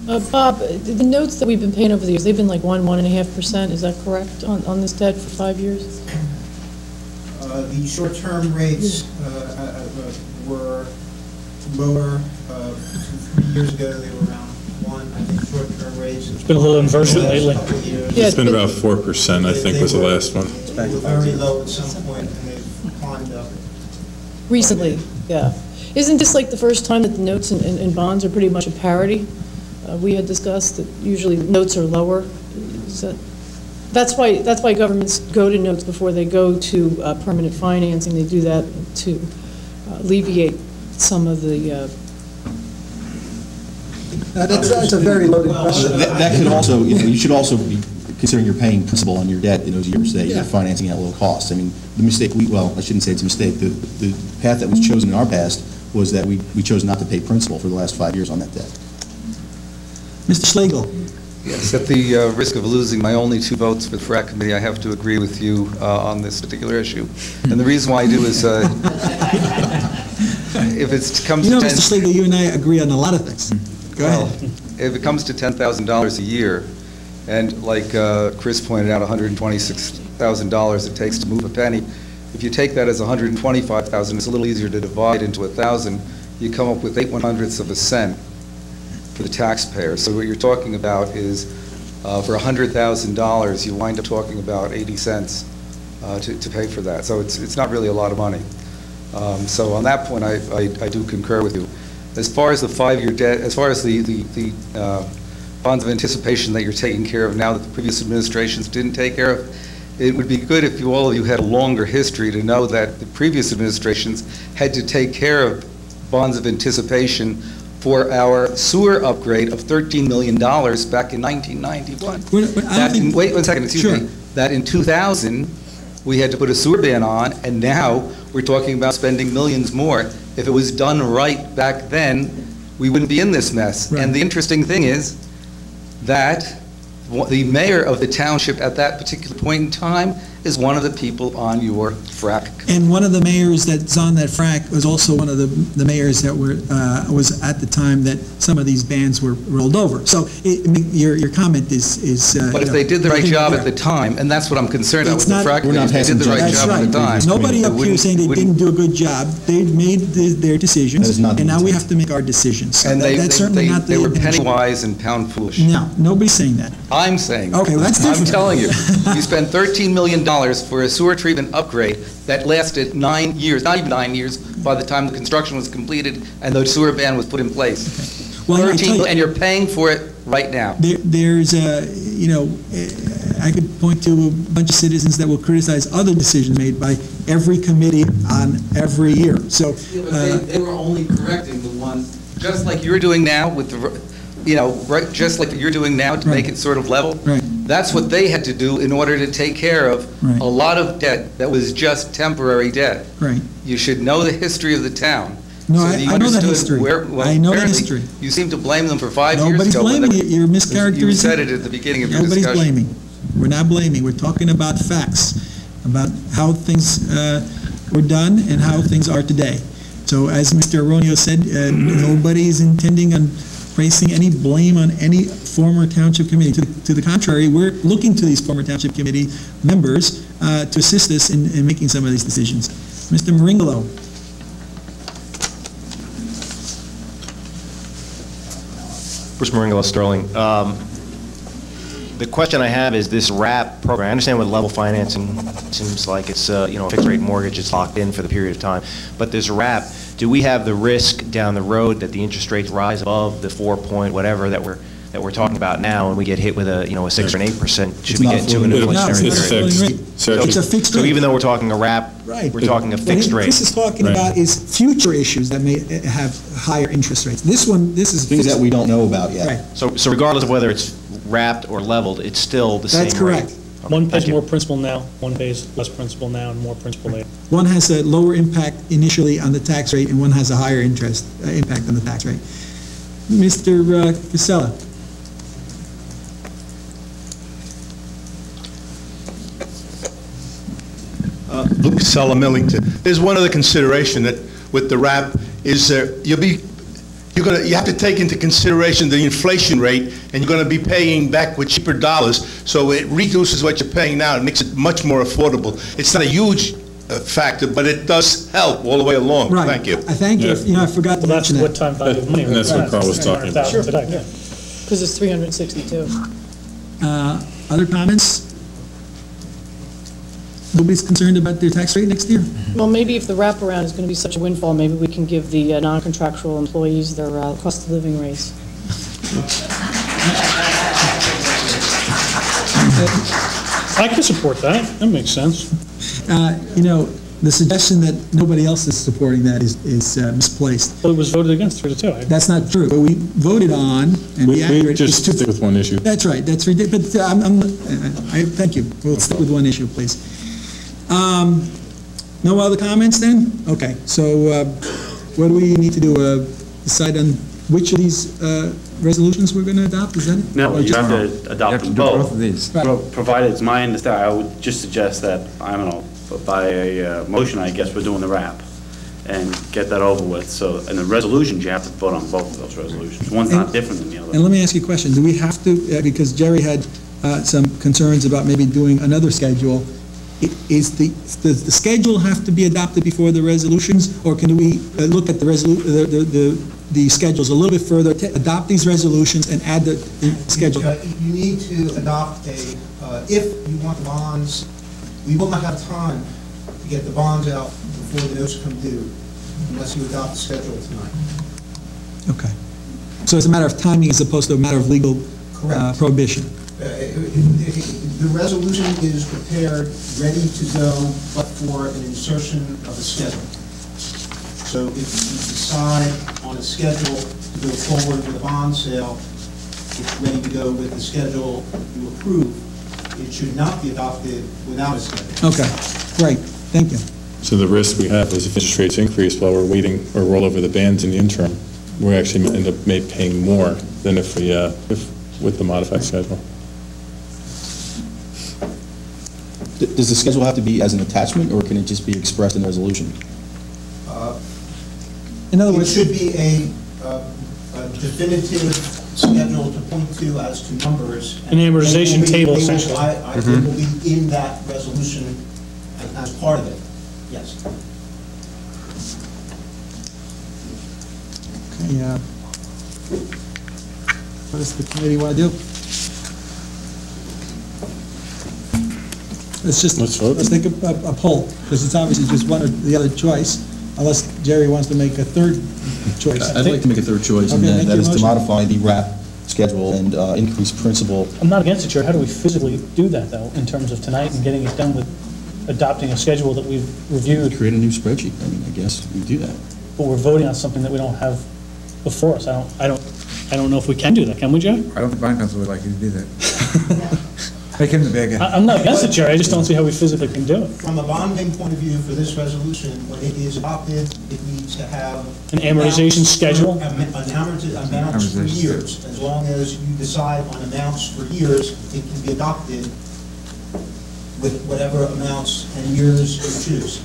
Bob, the notes that we've been paying over the years, they've been like 1.5%, is that correct, on this debt for 5 years? The short-term rates were lower. 3 years ago, they were around 1. I think short-term rates. It's been a little inversion lately. Yeah, It's been about 4%, I think, was the last one. They were very low at some point, and they've climbed up. Recently, yeah. Isn't this like the first time that the notes and bonds are pretty much a parity? We had discussed that usually notes are lower. That's why governments go to notes before they go to permanent financing. They do that to alleviate some of the. That's a very loaded question. That could also, you should also be considering you're paying principal on your debt in those years that you're financing at low cost. I mean, the mistake I shouldn't say it's a mistake. The path that was chosen in our past was that we chose not to pay principal for the last 5 years on that debt. Mr. Schlegel. Yes, at the risk of losing my only 2 votes for the FRAC committee, I have to agree with you on this particular issue. And the reason why I do is if it comes to Mr. Schlegel, you and I agree on a lot of things. Go ahead. If it comes to $10,000 a year, and like Chris pointed out, $126,000 it takes to move a penny, if you take that as $125,000, it's a little easier to divide into 1,000. You come up with 8/100ths of a cent for the taxpayer. So what you're talking about is for $100,000, you wind up talking about 80 cents to pay for that. So it's not really a lot of money. So on that point, I do concur with you. As far as the 5-year debt, as far as the bonds of anticipation that you're taking care of now that the previous administrations didn't take care of, it would be good if all of you had a longer history to know that the previous administrations had to take care of bonds of anticipation for our sewer upgrade of $13 million back in 1991. Wait 1 second, excuse me. That in 2000, we had to put a sewer ban on, and now we're talking about spending millions more. If it was done right back then, we wouldn't be in this mess. Right. And the interesting thing is that the mayor of the township at that particular point in time is one of the people on your FRAC. And one of the mayors that's on that FRAC was also one of the mayors that was at the time that some of these bans were rolled over. So your comment is but if they did the right job at the time, and that's what I'm concerned about with the FRAC, if they did the right job at the time. Nobody up here saying they didn't do a good job. They made their decisions, and now we have to make our decisions. And that's certainly not the intention. They were penny wise and pound foolish. No, nobody's saying that. I'm saying. Okay, well, that's different. I'm telling you, you spent $13 million for a sewer treatment upgrade that lasted 9 years, not even 9 years, by the time the construction was completed and the sewer ban was put in place. Well, 13, and you're paying for it right now. There's I could point to a bunch of citizens that will criticize other decisions made by every committee on every year. So they were only correcting the ones, just like you're doing now with the. Just like you're doing now to make it sort of level. Right. That's what they had to do in order to take care of a lot of debt that was just temporary debt. Right. You should know the history of the town. No, I know that history. I know that history. You seem to blame them for 5 years ago. Nobody's blaming you. You're mischaracterizing. You said it at the beginning of your discussion. Nobody's blaming. We're not blaming. We're talking about facts, about how things were done and how things are today. So as Mr. Aronio said, nobody is intending on placing any blame on any former township committee. To the contrary, we're looking to these former township committee members to assist us in making some of these decisions. Mr. Maringolo. Bruce Maringolo, Sterling. The question I have is this RAP program. I understand with level financing, it seems like it's a fixed rate mortgage, it's locked in for the period of time. But this RAP, do we have the risk down the road that the interest rates rise above the 4 point whatever that we're talking about now, and we get hit with a 6 or an 8%? Should we get into an inflationary period? It's a fixed rate. So even though we're talking a RAP, we're talking a fixed rate. What Chris is talking about is future issues that may have higher interest rates. This is things that we don't know about yet. Right. So regardless of whether it's wrapped or leveled, it's still the same rate. That's correct. One pays more principal now, one pays less principal now, and more principal later. One has a lower impact initially on the tax rate, and one has a higher interest impact on the tax rate. Mr. Casella. Luke Casella, Millington. There's one other consideration that with the RAP is you'll be you have to take into consideration the inflation rate, and you're gonna be paying back with cheaper dollars, so it reduces what you're paying now, it makes it much more affordable. It's not a huge factor, but it does help all the way along. Right. Thank you. I thank you. Yeah. You know, I forgot to Well, that's mention what that. time value of money. And that's what Carl was talking about. $300,000 today, yeah. Because it's 362. Other comments? Nobody's concerned about their tax rate next year? Well, maybe if the wraparound is going to be such a windfall, maybe we can give the non-contractual employees their cost of living raise. I could support that. That makes sense. You know, the suggestion that nobody else is supporting that is misplaced. Well, it was voted against 3-2. That's not true. What we voted on, and We be accurate, is just to... stick with one issue. That's right, that's ridiculous, but thank you. We'll stick with one issue, please. No other comments then? Okay, so what do we need to do? Decide on which of these resolutions we're going to adopt, is that it? No, Or you just- have to adopt them both. Right. Provided, it's my understanding, I would just suggest that, I don't know, by a motion, I guess, we're doing the wrap and get that over with. So in the resolutions, you have to vote on both of those resolutions. One's not different than the other. And let me ask you a question. Do we have to, because Jerry had some concerns about maybe doing another schedule, does the schedule have to be adopted before the resolutions, or can we look at the schedules a little bit further, adopt these resolutions and add the schedule? You need to adopt if you want bonds, we will not have time to get the bonds out before the notes come due unless you adopt the schedule tonight. Okay. So it's a matter of timing as opposed to a matter of legal Correct. prohibition? The resolution is prepared, ready to go, but for an insertion of a schedule. So if you decide on a schedule to go forward with a bond sale, it's ready to go with the schedule you approve. It should not be adopted without a schedule. Okay, great, thank you. So the risk we have is if interest rates increase while we're waiting or roll over the bands in the interim, we actually end up paying more than if with the modified schedule. Does the schedule have to be as an attachment, or can it just be expressed in the resolution? In other It words, should be a definitive schedule to point to as to numbers. An amortization table, essentially. I think will be in that resolution as part of it, yes. okay, what does the committee want to do? Let's vote. Let's take a poll, because it's obviously just one or the other choice, unless Jerry wants to make a third choice. I'd like to make a third choice, and Okay, make that your is to motion. modify the RAP schedule and increase principal. I'm not against it, Chair. How do we physically do that, though, in terms of tonight and getting it done with adopting a schedule that we've reviewed, Create a new spreadsheet. I mean, I guess we do that. but we're voting on something that we don't have before us? I don't know if we can do that, can we, Joe? I don't think bond council would like you to do that. Make him the bigger. I'm not against it, Chair. I just don't see how we physically can do it. From a bonding point of view for this resolution, when it is adopted, it needs to have... An amortization schedule? Amounts for Amortization. years. As long as you decide on amounts for years, it can be adopted with whatever amounts and years you choose.